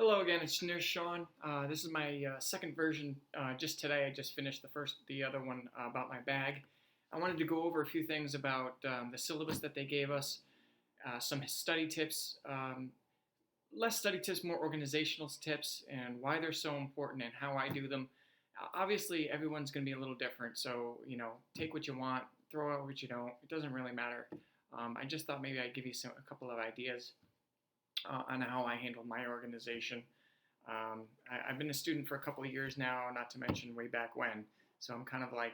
Hello again, it's Nurse Sean. This is my second version. Just today, I just finished the other one about my bag. I wanted to go over a few things about the syllabus that they gave us, some study tips, less study tips, more organizational tips, and why they're so important and how I do them. Obviously, everyone's going to be a little different, so take what you want, throw out what you don't. It doesn't really matter. I just thought maybe I'd give you a couple of ideas on how I handle my organization. I've been a student for a couple of years now, not to mention way back when. So I've kind of a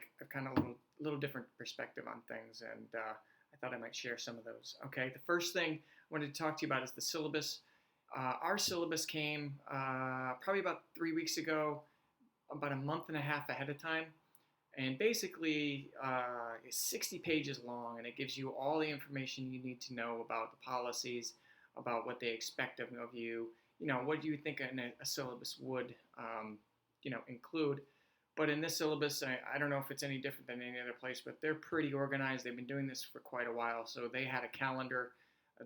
little different perspective on things, and I thought I might share some of those. Okay, the first thing I wanted to talk to you about is the syllabus. Our syllabus came probably about 3 weeks ago, about a month and a half ahead of time. And basically, it's 60 pages long, and it gives you all the information you need to know about the policies, about what they expect of you. What do you think a syllabus would, include? But in this syllabus, I don't know if it's any different than any other place, but they're pretty organized. They've been doing this for quite a while, so they had a calendar.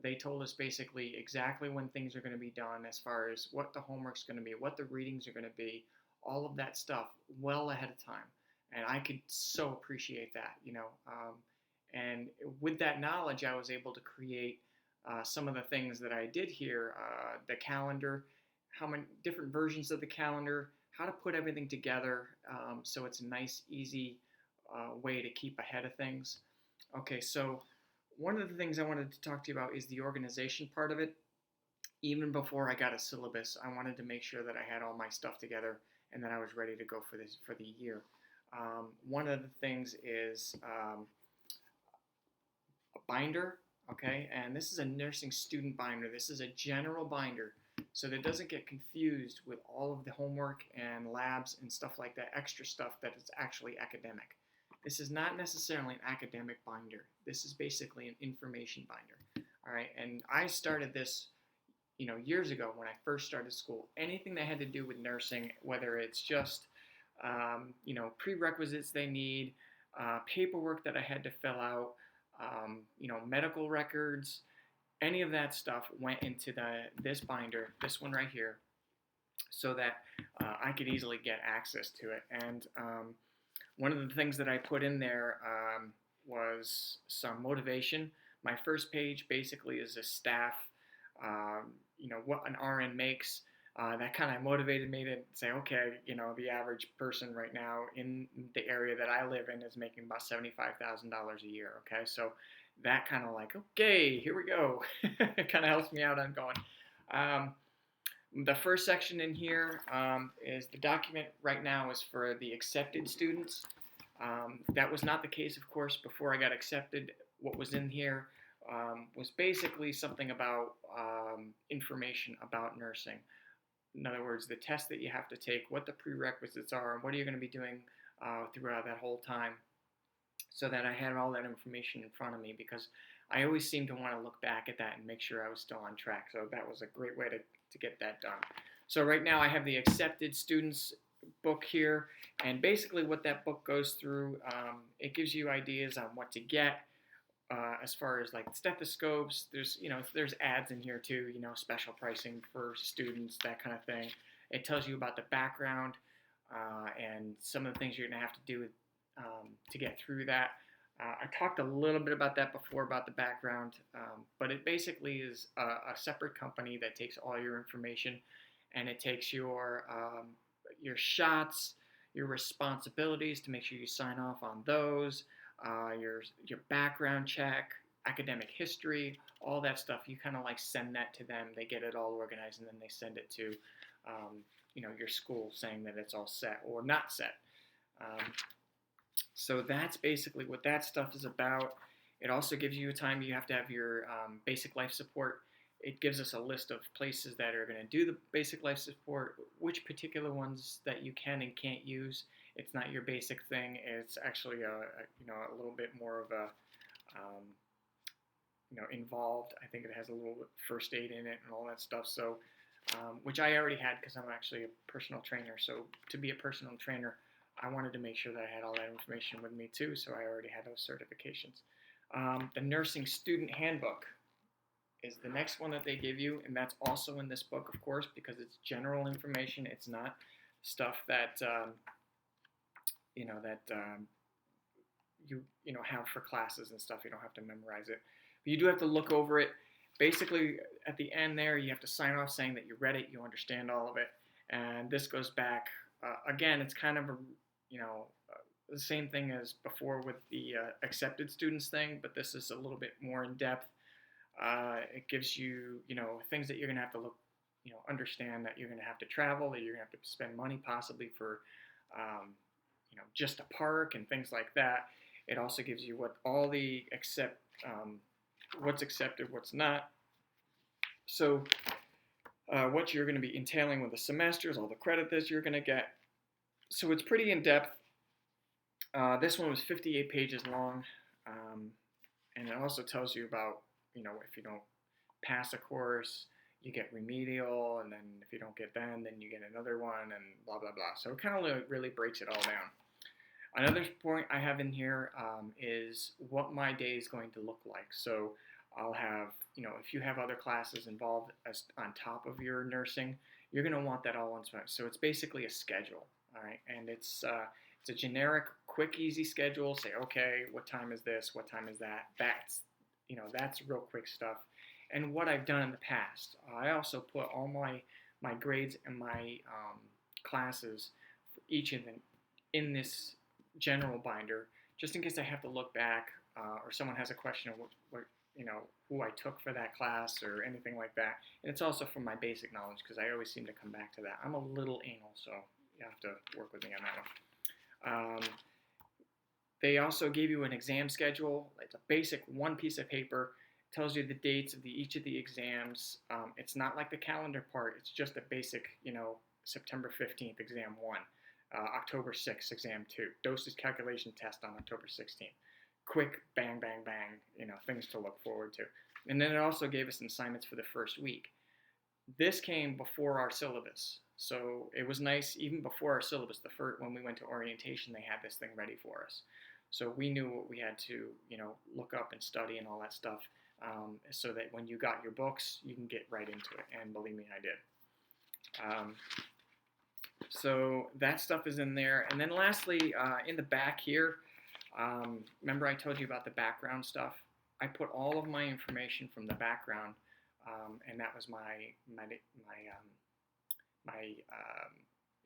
They told us basically exactly when things are going to be done, as far as what the homework's going to be, what the readings are going to be, all of that stuff well ahead of time. And I could so appreciate that. And with that knowledge, I was able to create some of the things that I did here, the calendar, how many different versions of the calendar, how to put everything together, so it's a nice, easy way to keep ahead of things. Okay, so one of the things I wanted to talk to you about is the organization part of it. Even before I got a syllabus, I wanted to make sure that I had all my stuff together and that I was ready to go for the year. One of the things is a binder. Okay, and this is a nursing student binder. This is a general binder, so that it doesn't get confused with all of the homework and labs and stuff like that, extra stuff that is actually academic. This is not necessarily an academic binder. This is basically an information binder. All right, and I started this, years ago when I first started school. Anything that had to do with nursing, whether it's just, prerequisites they need, paperwork that I had to fill out, medical records, any of that stuff went into this binder, this one right here, so that I could easily get access to it. And one of the things that I put in there was some motivation. My first page basically is a staff, what an RN makes. That kind of motivated me to say, okay, the average person right now in the area that I live in is making about $75,000 a year. Okay, so that kind of okay, here we go. It kind of helps me out on going. The first section in here is the document right now is for the accepted students. That was not the case, of course, before I got accepted. What was in here was basically something about information about nursing. In other words, the test that you have to take, what the prerequisites are, and what are you going to be doing throughout that whole time, so that I had all that information in front of me, because I always seem to want to look back at that and make sure I was still on track. So that was a great way to get that done. So right now I have the accepted students book here, and basically what that book goes through, it gives you ideas on what to get. As far as stethoscopes, there's ads in here too, special pricing for students, that kind of thing. It tells you about the background and some of the things you're going to have to do to get through that. I talked a little bit about that before, about the background, but it basically is a separate company that takes all your information, and it takes your shots, your responsibilities to make sure you sign off on those, your background check, academic history, all that stuff. You kind of send that to them. They get it all organized, and then they send it to your school, saying that it's all set or not set. So that's basically what that stuff is about. It also gives you a time. You have to have your basic life support. It gives us a list of places that are going to do the basic life support, which particular ones that you can and can't use. It's not your basic thing. It's actually a little bit more of a involved. I think it has a little first aid in it and all that stuff. So, which I already had because I'm actually a personal trainer. So to be a personal trainer, I wanted to make sure that I had all that information with me too. So I already had those certifications. The nursing student handbook. is the next one that they give you, and that's also in this book, of course, because it's general information. It's not stuff that that you have for classes and stuff. You don't have to memorize it, but you do have to look over it. Basically, at the end there, you have to sign off saying that you read it, you understand all of it, and this goes back again. It's kind of a you know the same thing as before with the accepted students thing, but this is a little bit more in depth. It gives you, things that you're going to have to look, understand that you're going to have to travel, that you're going to have to spend money possibly for, just a park and things like that. It also gives you what all the what's accepted, what's not. So, what you're going to be entailing with the semesters, all the credit that you're going to get. So it's pretty in depth. This one was 58 pages long, and it also tells you about, if you don't pass a course, you get remedial, and then if you don't get then you get another one, and blah, blah, blah. So it kind of really breaks it all down. Another point I have in here is what my day is going to look like. So I'll have, if you have other classes involved as on top of your nursing, you're going to want that all in one. So it's basically a schedule, all right? And it's a generic, quick, easy schedule. Say, okay, what time is this? What time is that? That's real quick stuff. And what I've done in the past, I also put all my grades and my classes for each of them in this general binder, just in case I have to look back or someone has a question of what who I took for that class or anything like that. And it's also from my basic knowledge, because I always seem to come back to that. I'm a little anal, so you have to work with me on that one. They also gave you an exam schedule. It's a basic one piece of paper. It tells you the dates of each of the exams. It's not like the calendar part. It's just a basic, September 15th, exam 1. October 6th, exam 2. Dosage calculation test on October 16th. Quick, bang, bang, bang, things to look forward to. And then it also gave us assignments for the first week. This came before our syllabus. So it was nice, even before our syllabus, when we went to orientation, they had this thing ready for us. So we knew what we had to, look up and study and all that stuff, so that when you got your books, you can get right into it. And believe me, I did. So that stuff is in there. And then lastly, in the back here, remember I told you about the background stuff? I put all of my information from the background, and that was my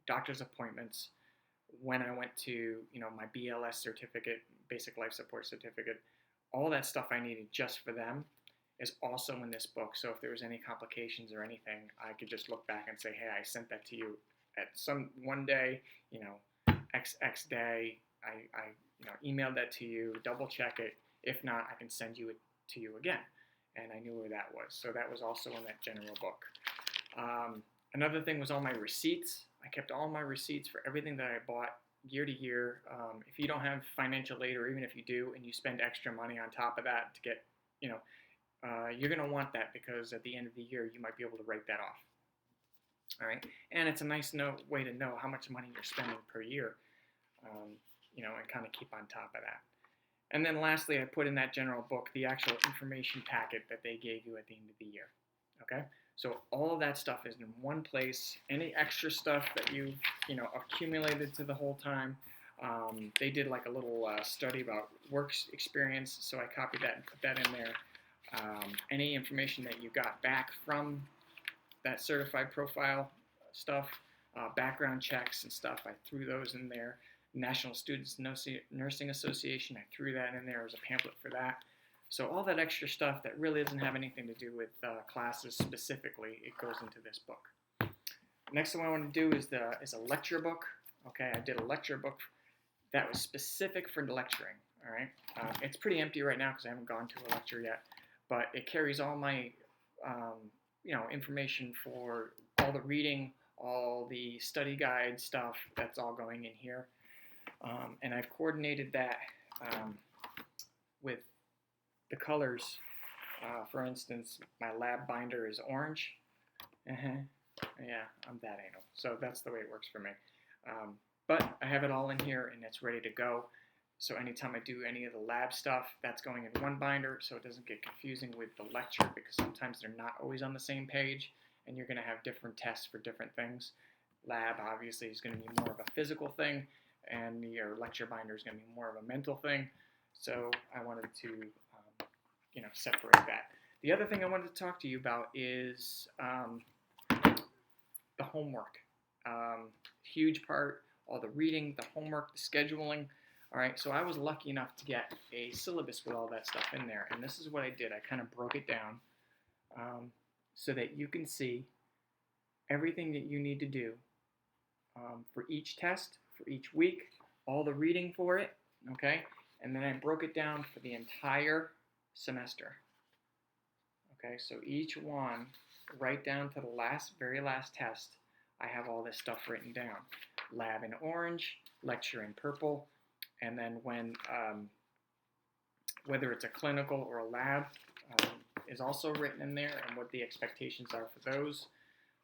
doctor's appointments, when I went to, my BLS certificate, basic life support certificate. All that stuff I needed just for them is also in this book. So if there was any complications or anything, I could just look back and say, hey, I sent that to you at one day, X day, I emailed that to you, double check it. If not, I can send it to you again. And I knew where that was. So that was also in that general book. Another thing was all my receipts. I kept all my receipts for everything that I bought year to year. If you don't have financial aid, or even if you do, and you spend extra money on top of that to get, you're going to want that, because at the end of the year, you might be able to write that off. All right. And it's a nice way to know how much money you're spending per year, and kind of keep on top of that. And then lastly, I put in that general book the actual information packet that they gave you at the end of the year. Okay? So all of that stuff is in one place. Any extra stuff that you've, accumulated to the whole time, they did like a little study about work experience, so I copied that and put that in there. Any information that you got back from that certified profile stuff, background checks and stuff, I threw those in there. National Students Nursing Association, I threw that in there as a pamphlet for that. So all that extra stuff that really doesn't have anything to do with classes specifically, it goes into this book. Next thing I want to do is a lecture book. Okay, I did a lecture book that was specific for lecturing. All right, it's pretty empty right now because I haven't gone to a lecture yet, but it carries all my information for all the reading, all the study guide stuff. That's all going in here. And I've coordinated that with the colors. For instance, my lab binder is orange. Yeah, I'm that anal. So that's the way it works for me. But I have it all in here, and it's ready to go. So anytime I do any of the lab stuff, that's going in one binder so it doesn't get confusing with the lecture, because sometimes they're not always on the same page and you're going to have different tests for different things. Lab obviously is going to be more of a physical thing, and your lecture binder is going to be more of a mental thing. So I wanted to separate that. The other thing I wanted to talk to you about is the homework. Huge part, all the reading, the homework, the scheduling. All right, so I was lucky enough to get a syllabus with all that stuff in there, and this is what I did. I kind of broke it down so that you can see everything that you need to do for each test, for each week, all the reading for it, okay? And then I broke it down for the entire semester. Okay, so each one, right down to the very last test, I have all this stuff written down. Lab in orange, lecture in purple, and then when whether it's a clinical or a lab is also written in there, and what the expectations are for those.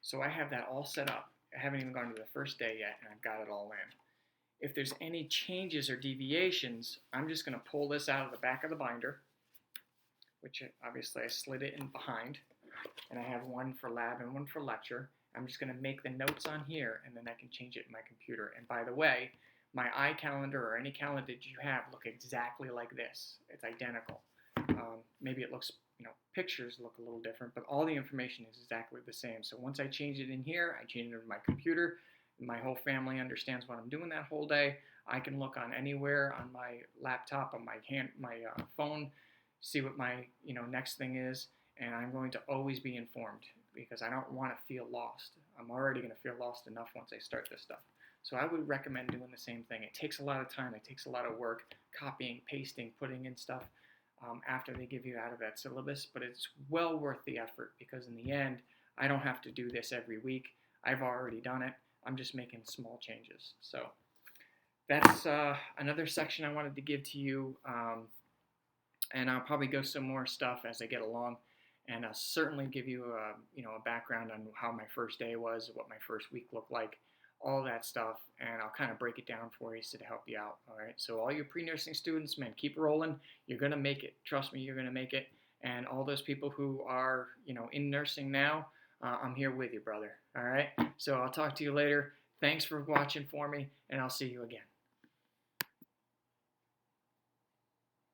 So I have that all set up. I haven't even gone to the first day yet, and I've got it all in. If there's any changes or deviations, I'm just going to pull this out of the back of the binder, which obviously I slid it in behind, and I have one for lab and one for lecture. I'm just going to make the notes on here, and then I can change it in my computer. And by the way, my iCalendar or any calendar that you have look exactly like this. It's identical. Maybe it looks, pictures look a little different, but all the information is exactly the same. So once I change it in here, I change it in my computer. My whole family understands what I'm doing that whole day. I can look on anywhere on my laptop, on my phone, see what my next thing is, and I'm going to always be informed because I don't want to feel lost. I'm already going to feel lost enough once I start this stuff. So I would recommend doing the same thing. It takes a lot of time. It takes a lot of work, copying, pasting, putting in stuff after they give you out of that syllabus, but it's well worth the effort because in the end, I don't have to do this every week. I've already done it. I'm just making small changes. So that's another section I wanted to give to you, and I'll probably go some more stuff as I get along. And I'll certainly give you a background on how my first day was, what my first week looked like, all that stuff, and I'll kind of break it down for you to help you out. All right, so all your pre-nursing students, man, keep rolling. You're gonna make it. Trust me, you're gonna make it. And all those people who are in nursing now, I'm here with you, brother. All right, so I'll talk to you later. Thanks for watching for me, and I'll see you again.